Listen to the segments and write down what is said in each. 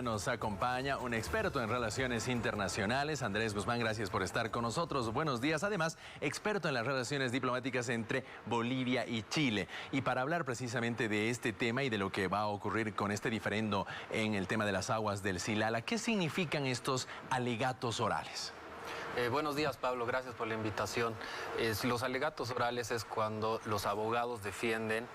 Nos acompaña un experto en relaciones internacionales, Andrés Guzmán, gracias por estar con nosotros. Buenos días, además, experto en las relaciones diplomáticas entre Bolivia y Chile. Y para hablar precisamente de este tema y de lo que va a ocurrir con este diferendo en el tema de las aguas del Silala, ¿qué significan estos alegatos orales? Buenos días, Pablo, gracias por la invitación. Los alegatos orales es cuando los abogados defienden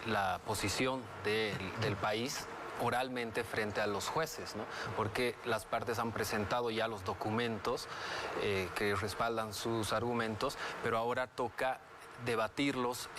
la posición del país oralmente frente a los jueces, ¿no? Porque las partes han presentado ya los documentos que respaldan sus argumentos, pero ahora toca debatirlos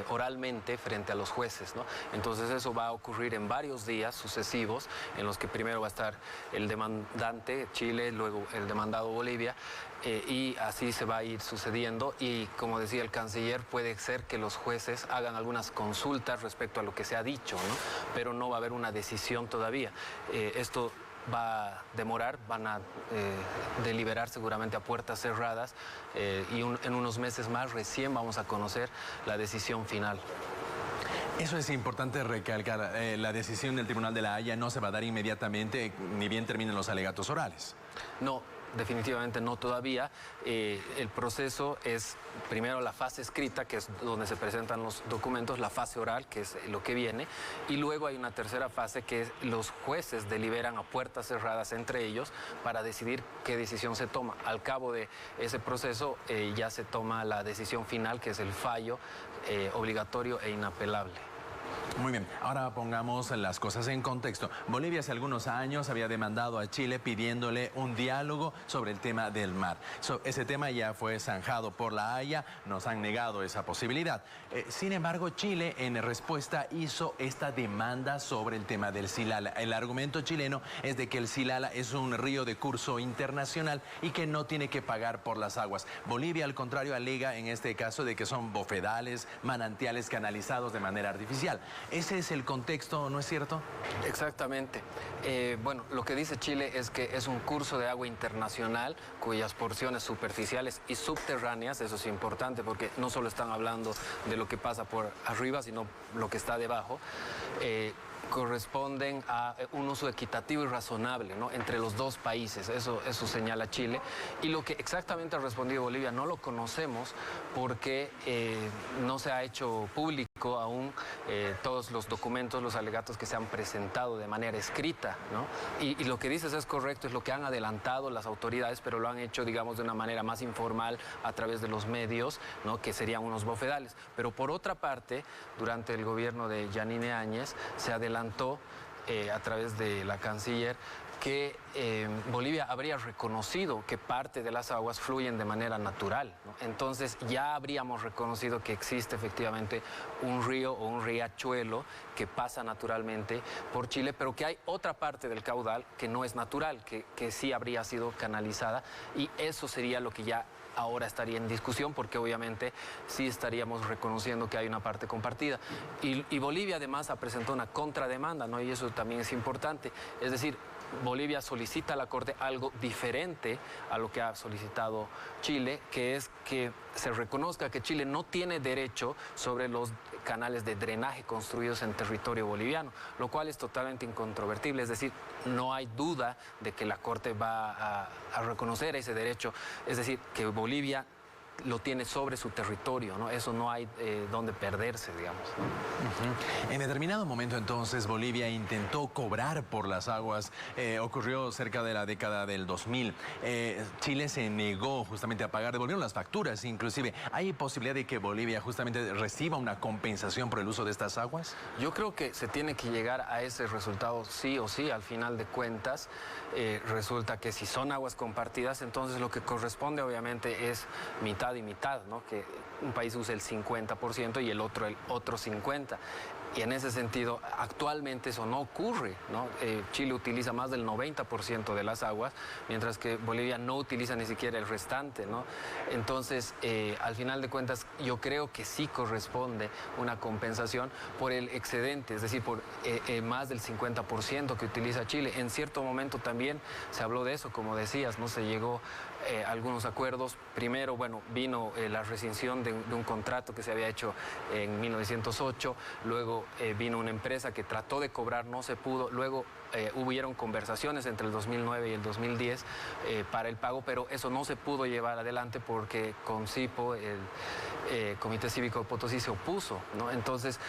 oralmente frente a los jueces, ¿no? Entonces eso va a ocurrir en varios días sucesivos, en los que primero va a estar el demandante, Chile, luego el demandado, Bolivia, y así se va a ir sucediendo. Y como decía el canciller, puede ser que los jueces hagan algunas consultas respecto a lo que se ha dicho, ¿no? Pero no va a haber una decisión todavía. Esto va a demorar, van a deliberar seguramente a puertas cerradas y en unos meses más recién vamos a conocer la decisión final. Eso es importante recalcar, la decisión del Tribunal de la Haya no se va a dar inmediatamente, ni bien terminen los alegatos orales. No, definitivamente no todavía. El proceso es primero la fase escrita, que es donde se presentan los documentos, la fase oral, que es lo que viene, y luego hay una tercera fase que es los jueces deliberan a puertas cerradas entre ellos para decidir qué decisión se toma. Al cabo de ese proceso ya se toma la decisión final, que es el fallo obligatorio e inapelable. Muy bien, ahora pongamos las cosas en contexto. Bolivia hace algunos años había demandado a Chile pidiéndole un diálogo sobre el tema del mar. Ese tema ya fue zanjado por la Haya, nos han negado esa posibilidad. Sin embargo, Chile en respuesta hizo esta demanda sobre el tema del Silala. El argumento chileno es de que el Silala es un río de curso internacional y que no tiene que pagar por las aguas. Bolivia, al contrario, alega en este caso de que son bofedales, manantiales canalizados de manera artificial. Ese es el contexto, ¿no es cierto? Exactamente. Bueno, lo que dice Chile es que es un curso de agua internacional cuyas porciones superficiales y subterráneas, eso es importante porque no solo están hablando de lo que pasa por arriba, sino lo que está debajo, corresponden a un uso equitativo y razonable, ¿no?, entre los dos países. Eso señala Chile. Y lo que exactamente ha respondido Bolivia no lo conocemos porque no se ha hecho público aún todos los documentos, los alegatos que se han presentado de manera escrita, ¿no? Y lo que dices es correcto, es lo que han adelantado las autoridades, pero lo han hecho, digamos, de una manera más informal a través de los medios, ¿no?, que serían unos bofedales. Pero por otra parte, durante el gobierno de Yanine Áñez se adelantó a través de la canciller que Bolivia habría reconocido que parte de las aguas fluyen de manera natural, ¿no? Entonces ya habríamos reconocido que existe efectivamente un río o un riachuelo que pasa naturalmente por Chile, pero que hay otra parte del caudal que no es natural, que sí habría sido canalizada, y eso sería lo que ya ahora estaría en discusión, porque obviamente sí estaríamos reconociendo que hay una parte compartida. Y Bolivia además ha presentado una contrademanda, ¿no? Y eso también es importante. Es decir, Bolivia solicita a la Corte algo diferente a lo que ha solicitado Chile, que es que se reconozca que Chile no tiene derecho sobre los canales de drenaje construidos en territorio boliviano, lo cual es totalmente incontrovertible. Es decir, no hay duda de que la Corte va a reconocer ese derecho. Es decir, que Bolivia lo tiene sobre su territorio, ¿no? Eso no hay donde perderse, digamos. En determinado momento, entonces, Bolivia intentó cobrar por las aguas. Ocurrió cerca de la década del 2000. Chile se negó justamente a pagar, devolvieron las facturas, inclusive. ¿Hay posibilidad de que Bolivia justamente reciba una compensación por el uso de estas aguas? Yo creo que se tiene que llegar a ese resultado sí o sí. Al final de cuentas, resulta que si son aguas compartidas, entonces lo que corresponde obviamente es mitad y mitad, ¿no? Que un país use el 50% y el otro 50%. Y en ese sentido, actualmente eso no ocurre, ¿no? Chile utiliza más del 90% de las aguas, mientras que Bolivia no utiliza ni siquiera el restante, ¿no? Entonces, al final de cuentas, yo creo que sí corresponde una compensación por el excedente, es decir, por más del 50% que utiliza Chile. En cierto momento también se habló de eso, como decías, ¿no? Se llegó algunos acuerdos. Primero, bueno, vino la rescisión de un contrato que se había hecho en 1908, luego vino una empresa que trató de cobrar, no se pudo, luego hubieron conversaciones entre el 2009 y el 2010 para el pago, pero eso no se pudo llevar adelante porque CONCIPO, el Comité Cívico de Potosí, se opuso, ¿no? Entonces,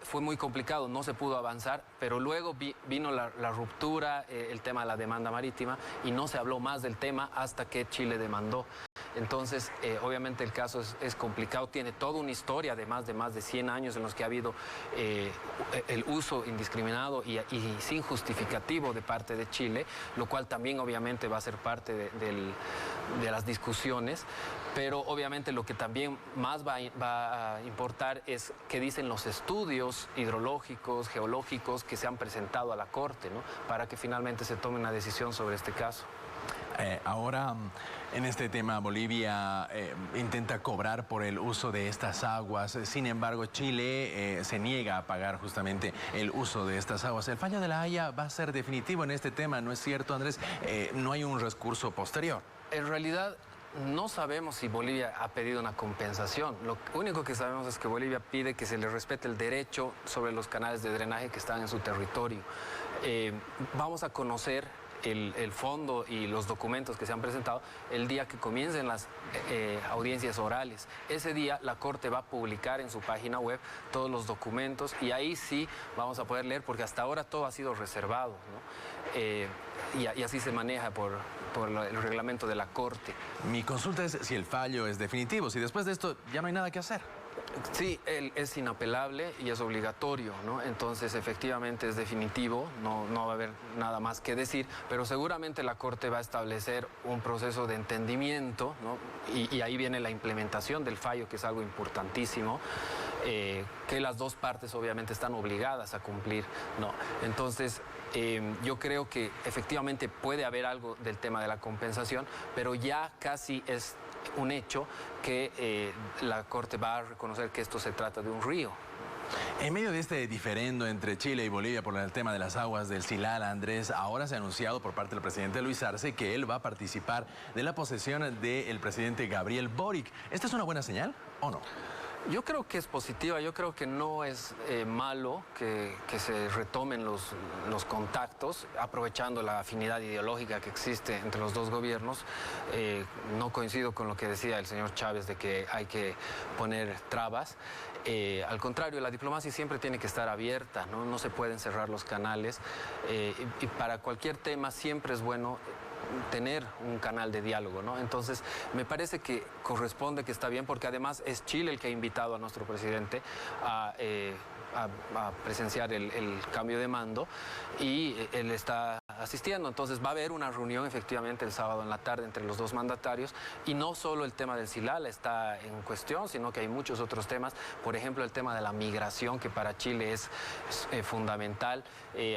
fue muy complicado, no se pudo avanzar, pero luego vino la ruptura, el tema de la demanda marítima, y no se habló más del tema hasta que Chile demandó. Entonces, obviamente el caso es complicado, tiene toda una historia de más de 100 años en los que ha habido el uso indiscriminado y sin justificativo de parte de Chile, lo cual también obviamente va a ser parte de las discusiones, pero obviamente lo que también más va a importar es qué dicen los estudios hidrológicos, geológicos que se han presentado a la Corte, ¿no? Para que finalmente se tome una decisión sobre este caso. Ahora, en este tema, Bolivia intenta cobrar por el uso de estas aguas. Sin embargo, Chile se niega a pagar justamente el uso de estas aguas. El fallo de La Haya va a ser definitivo en este tema, ¿no es cierto, Andrés? No hay un recurso posterior. En realidad, no sabemos si Bolivia ha pedido una compensación. Lo único que sabemos es que Bolivia pide que se le respete el derecho sobre los canales de drenaje que están en su territorio. Vamos a conocer el fondo y los documentos que se han presentado el día que comiencen las audiencias orales. Ese día la Corte va a publicar en su página web todos los documentos y ahí sí vamos a poder leer, porque hasta ahora todo ha sido reservado, ¿no? Y así se maneja por el reglamento de la Corte. Mi consulta es si el fallo es definitivo, si después de esto ya no hay nada que hacer. Sí, él es inapelable y es obligatorio, ¿no? Entonces, efectivamente es definitivo, no va a haber nada más que decir, pero seguramente la Corte va a establecer un proceso de entendimiento, ¿no? Y ahí viene la implementación del fallo, que es algo importantísimo, que las dos partes obviamente están obligadas a cumplir, ¿no? Entonces, yo creo que efectivamente puede haber algo del tema de la compensación, pero ya casi es un hecho que la Corte va a reconocer que esto se trata de un río. En medio de este diferendo entre Chile y Bolivia por el tema de las aguas del Silala, Andrés, ahora se ha anunciado por parte del presidente Luis Arce que él va a participar de la posesión del presidente Gabriel Boric. ¿Esta es una buena señal o no? Yo creo que es positiva, yo creo que no es malo que se retomen los contactos, aprovechando la afinidad ideológica que existe entre los dos gobiernos. No coincido con lo que decía el señor Chávez de que hay que poner trabas. Al contrario, la diplomacia siempre tiene que estar abierta, ¿no? No se pueden cerrar los canales y para cualquier tema siempre es bueno tener un canal de diálogo, ¿no? Entonces, me parece que corresponde, que está bien, porque además es Chile el que ha invitado a nuestro presidente a presenciar el cambio de mando y él está asistiendo. Entonces va a haber una reunión efectivamente el sábado en la tarde entre los dos mandatarios y no solo el tema del Silala está en cuestión, sino que hay muchos otros temas, por ejemplo el tema de la migración, que para Chile es fundamental.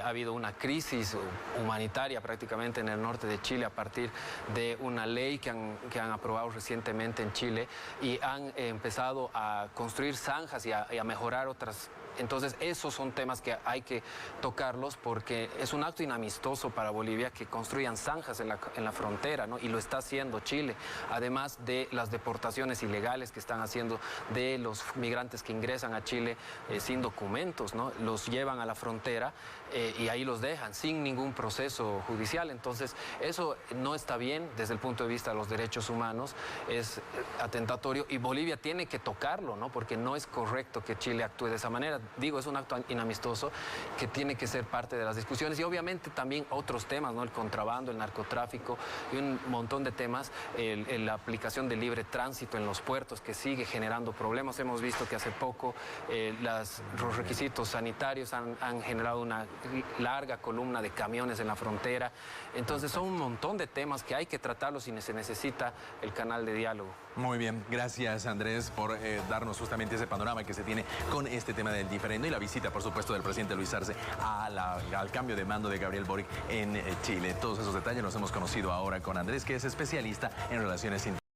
Ha habido una crisis humanitaria prácticamente en el norte de Chile a partir de una ley que han aprobado recientemente en Chile y han empezado a construir zanjas y a mejorar otras. Entonces, esos son temas que hay que tocarlos porque es un acto inamistoso para Bolivia que construyan zanjas en la frontera, ¿no? Y lo está haciendo Chile, además de las deportaciones ilegales que están haciendo de los migrantes que ingresan a Chile sin documentos, ¿no? Los llevan a la frontera y ahí los dejan sin ningún proceso judicial. Entonces, eso no está bien desde el punto de vista de los derechos humanos, es atentatorio y Bolivia tiene que tocarlo, ¿no? Porque no es correcto que Chile actúe de esa manera. Digo, es un acto inamistoso que tiene que ser parte de las discusiones y obviamente también otros temas, ¿no? El contrabando, el narcotráfico y un montón de temas, la aplicación del libre tránsito en los puertos que sigue generando problemas. Hemos visto que hace poco los requisitos sanitarios han generado una larga columna de camiones en la frontera. Entonces son un montón de temas que hay que tratarlos y se necesita el canal de diálogo. Muy bien, gracias Andrés por darnos justamente ese panorama que se tiene con este tema del diferendo y la visita, por supuesto, del presidente Luis Arce al cambio de mando de Gabriel Boric en Chile. Todos esos detalles los hemos conocido ahora con Andrés, que es especialista en relaciones internacionales.